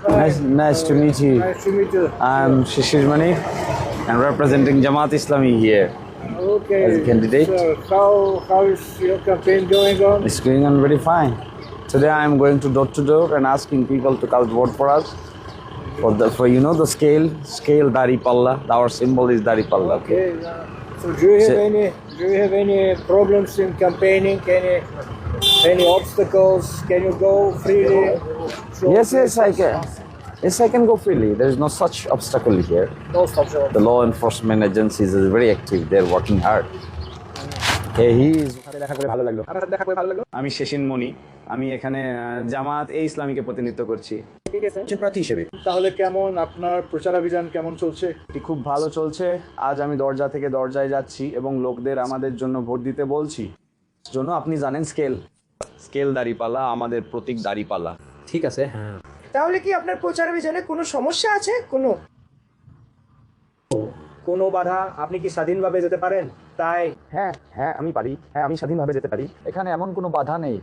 Nice to meet you. Nice to meet you. I'm Shishir Mani. I'm representing Jamaat Islami here. Okay. As a candidate. So how is your campaign going on? It's going on very fine. Today I'm going to door and asking people to cast vote for us. For you know the scale Dari Palla. Our symbol is Dari Palla. Okay. So do you have any problems in campaigning? Any obstacles? Can you go freely? Yes, I can. Yes, I can go freely. There is no such obstacle here. No obstacle. The law enforcement agencies is very active. They're working hard. Okay, he is. আমি শেষিন মনি। আমি এখানে জামাত ইসলামীকে প্রতিনিধিত্ব করছি প্রার্থী হিসেবে। তাহলে কেমন আপনার প্রচারাভিযান কেমন চলছে? এটি খুব ভালো চলছে। আজ আমি দরজা থেকে দরজায় যাচ্ছি এবং লোকদের আমাদের জন্য ভোট দিতে বলছি। জন্য আপনি জানেন স্কেল দাঁড়িপাল্লা আমাদের প্রতীক দাঁড়িপাল্লা। ঠিক আছে, হ্যাঁ। তাহলে কি আপনার প্রচারাভিযানে কোনো সমস্যা আছে? কোনো বাধা? আপনি কি স্বাধীনভাবে যেতে পারেন? তাই হ্যাঁ আমি পারি। হ্যাঁ আমি স্বাধীনভাবে যেতে পারি। এখানে এমন কোনো বাধা নেই।